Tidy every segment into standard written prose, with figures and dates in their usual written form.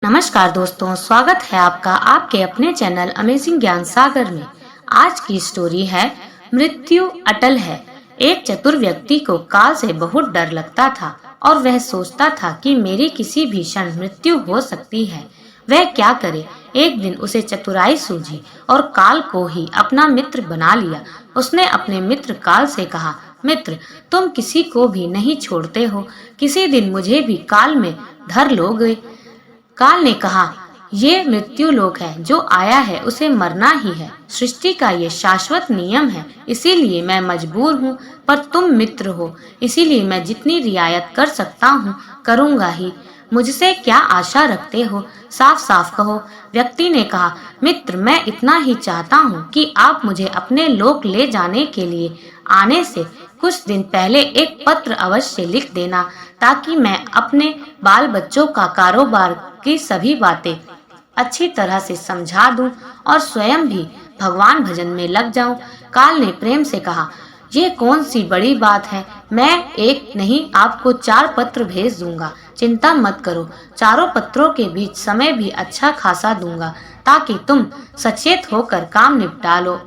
नमस्कार दोस्तों, स्वागत है आपका आपके अपने चैनल अमेजिंग ज्ञान सागर में। आज की स्टोरी है मृत्यु अटल है। एक चतुर व्यक्ति को काल से बहुत डर लगता था और वह सोचता था कि मेरी किसी भी क्षण मृत्यु हो सकती है। वह क्या करे। एक दिन उसे चतुराई सूझी और काल को ही अपना मित्र बना लिया। उसने अपने मित्र काल से कहा, मित्र, तुम किसी को भी नहीं छोड़ते हो, किसी दिन मुझे भी काल में धर लोगे। काल ने कहा, ये मृत्यु लोक है, जो आया है उसे मरना ही है। सृष्टि का ये शाश्वत नियम है, इसीलिए मैं मजबूर हूँ। पर तुम मित्र हो, इसीलिए मैं जितनी रियायत कर सकता हूँ करूँगा ही। मुझसे क्या आशा रखते हो, साफ साफ कहो। व्यक्ति ने कहा, मित्र, मैं इतना ही चाहता हूँ कि आप मुझे अपने लोक ले जाने के लिए आने से कुछ दिन पहले एक पत्र अवश्य लिख देना, ताकि मैं अपने बाल बच्चों का कारोबार की सभी बातें अच्छी तरह से समझा दूं और स्वयं भी भगवान भजन में लग जाऊं। काल ने प्रेम से कहा, ये कौन सी बड़ी बात है, मैं एक नहीं आपको 4 पत्र भेज दूंगा। चिंता मत करो, चारों पत्रों के बीच समय भी अच्छा खासा दूंगा, ताकि तुम सचेत होकर काम निपटा लो।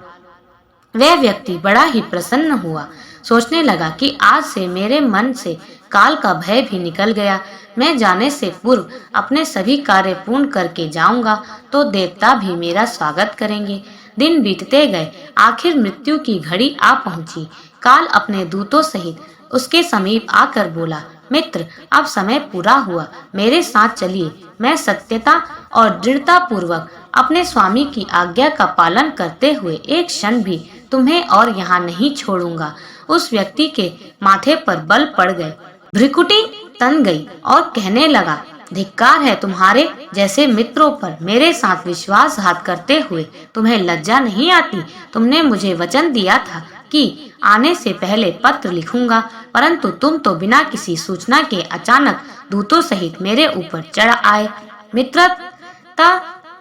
वह व्यक्ति बड़ा ही प्रसन्न हुआ, सोचने लगा कि आज से मेरे मन से काल का भय भी निकल गया। मैं जाने से पूर्व अपने सभी कार्य पूर्ण करके जाऊंगा तो देवता भी मेरा स्वागत करेंगे। दिन बीतते गए, आखिर मृत्यु की घड़ी आ पहुंची। काल अपने दूतों सहित उसके समीप आकर बोला, मित्र, अब समय पूरा हुआ, मेरे साथ चलिए। मैं सत्यता और दृढ़ता पूर्वक अपने स्वामी की आज्ञा का पालन करते हुए एक क्षण भी तुम्हें और यहाँ नहीं छोड़ूंगा। उस व्यक्ति के माथे पर बल पड़ गए, भ्रिकुटी तन गई और कहने लगा, धिक्कार है तुम्हारे जैसे मित्रों पर। मेरे साथ विश्वासघात करते हुए तुम्हें लज्जा नहीं आती। तुमने मुझे वचन दिया था कि आने से पहले पत्र लिखूंगा, परंतु तुम तो बिना किसी सूचना के अचानक दूतों सहित मेरे ऊपर चढ़ आए। मित्रता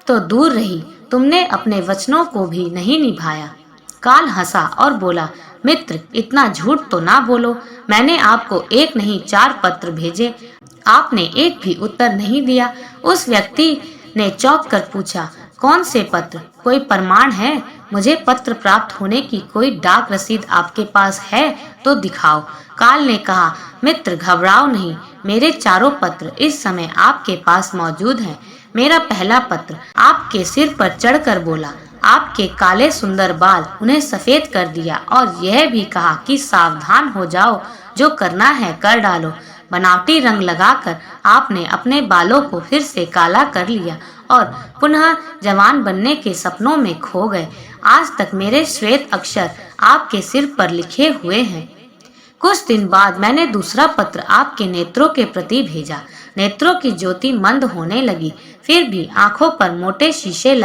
तो दूर रही, तुमने अपने वचनों को भी नहीं निभाया। काल हंसा और बोला, मित्र, इतना झूठ तो ना बोलो। मैंने आपको एक नहीं 4 पत्र भेजे, आपने एक भी उत्तर नहीं दिया। उस व्यक्ति ने चौंक कर पूछा, कौन से पत्र? कोई प्रमाण है? मुझे पत्र प्राप्त होने की कोई डाक रसीद आपके पास है तो दिखाओ। काल ने कहा, मित्र, घबराओ नहीं, मेरे चारों पत्र इस समय आपके पास मौजूद हैं। मेरा पहला पत्र आपके सिर पर चढ़कर बोला, आपके काले सुंदर बाल उन्हें सफेद कर दिया और यह भी कहा कि सावधान हो जाओ, जो करना है कर डालो। बनावटी रंग लगाकर आपने अपने बालों को फिर से काला कर लिया और पुनः जवान बनने के सपनों में खो गए। आज तक मेरे श्वेत अक्षर आपके सिर पर लिखे हुए हैं। कुछ दिन बाद मैंने दूसरा पत्र आपके नेत्रों के प्रति भेजा। नेत्रों की ज्योति मंद होने लगी, फिर भी आंखों पर मोटे शीशे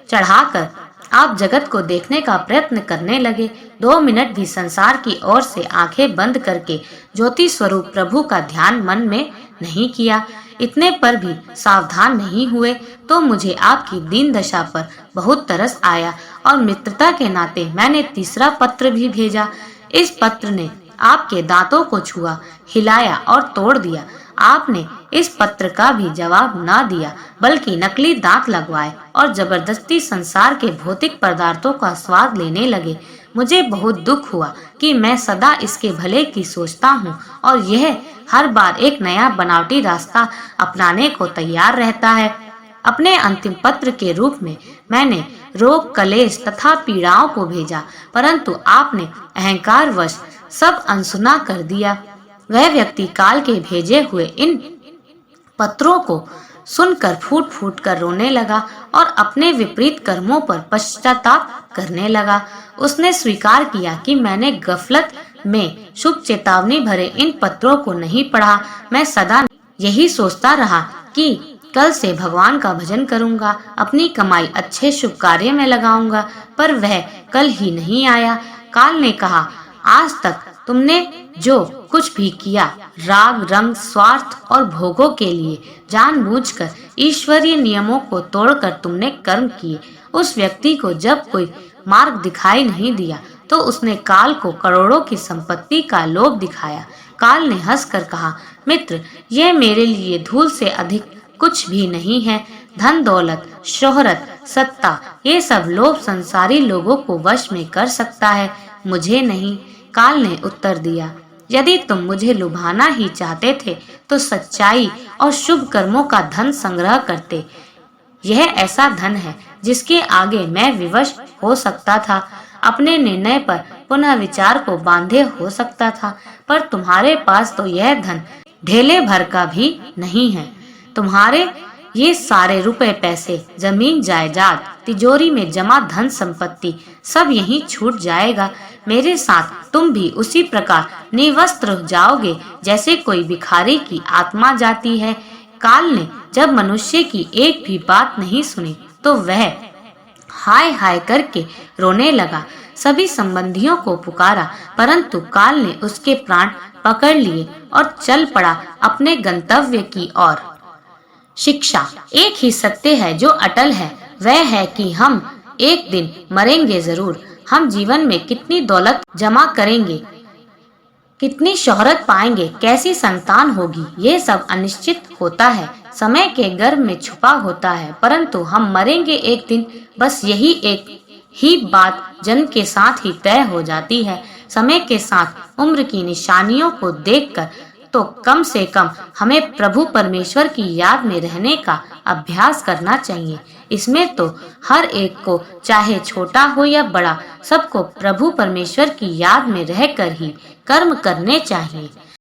चढ़ाकर आप जगत को देखने का प्रयत्न करने लगे। 2 मिनट भी संसार की ओर से आंखें बंद करके ज्योति स्वरूप प्रभु का ध्यान मन में नहीं किया। इतने पर भी सावधान नहीं हुए तो मुझे आपकी दीन दशा पर बहुत तरस आया और मित्रता के नाते मैंने तीसरा पत्र भी भेजा। इस पत्र ने आपके दांतों को छुआ, हिलाया और तोड़ दिया। आपने इस पत्र का भी जवाब न दिया, बल्कि नकली दांत लगवाए और जबरदस्ती संसार के भौतिक पदार्थों का स्वाद लेने लगे। मुझे बहुत दुख हुआ कि मैं सदा इसके भले की सोचता हूँ और यह हर बार एक नया बनावटी रास्ता अपनाने को तैयार रहता है। अपने अंतिम पत्र के रूप में मैंने रोग, कलेश तथा पीड़ाओं को भेजा, परंतु आपने अहंकारवश सब अनसुना कर दिया। वह व्यक्ति काल के भेजे हुए इन पत्रों को सुनकर फूट फूट कर रोने लगा और अपने विपरीत कर्मों पर पश्चाताप करने लगा। उसने स्वीकार किया कि मैंने गफलत में शुभ चेतावनी भरे इन पत्रों को नहीं पढ़ा। मैं सदा यही सोचता रहा कि कल से भगवान का भजन करूंगा, अपनी कमाई अच्छे शुभ कार्य में लगाऊंगा, पर वह कल ही नहीं आया। काल ने कहा, आज तक तुमने जो कुछ भी किया, राग, रंग, स्वार्थ और भोगों के लिए जानबूझकर ईश्वरीय नियमों को तोड़कर तुमने कर्म किए। उस व्यक्ति को जब कोई मार्ग दिखाई नहीं दिया तो उसने काल को करोड़ों की संपत्ति का लोभ दिखाया। काल ने हंसकर कहा, मित्र, यह मेरे लिए धूल से अधिक कुछ भी नहीं है। धन दौलत, शोहरत, सत्ता, ये सब लोभ संसारी लोगों को वश में कर सकता है, मुझे नहीं। काल ने उत्तर दिया, यदि तुम मुझे लुभाना ही चाहते थे तो सच्चाई और शुभ कर्मों का धन संग्रह करते। यह ऐसा धन है जिसके आगे मैं विवश हो सकता था, अपने निर्णय पर पुनः विचार को बांधे हो सकता था, पर तुम्हारे पास तो यह धन ढेले भर का भी नहीं है। तुम्हारे ये सारे रुपए पैसे, जमीन जायदाद, तिजोरी में जमा धन संपत्ति सब यहीं छूट जाएगा। मेरे साथ तुम भी उसी प्रकार निवस्त्र जाओगे जैसे कोई भिखारी की आत्मा जाती है। काल ने जब मनुष्य की एक भी बात नहीं सुनी तो वह हाय हाय करके रोने लगा। सभी संबंधियों को पुकारा, परंतु काल ने उसके प्राण पकड़ लिए और चल पड़ा अपने गंतव्य की ओर। शिक्षा, एक ही सत्य है जो अटल है, वह है कि हम एक दिन मरेंगे जरूर। हम जीवन में कितनी दौलत जमा करेंगे, कितनी शोहरत पाएंगे, कैसी संतान होगी, ये सब अनिश्चित होता है, समय के गर्भ में छुपा होता है, परंतु हम मरेंगे एक दिन, बस यही एक ही बात जन्म के साथ ही तय हो जाती है। समय के साथ उम्र की निशानियों को देखकर तो कम से कम हमें प्रभु परमेश्वर की याद में रहने का अभ्यास करना चाहिए। इसमें तो हर एक को, चाहे छोटा हो या बड़ा, सबको प्रभु परमेश्वर की याद में रहकर ही कर्म करने चाहिए।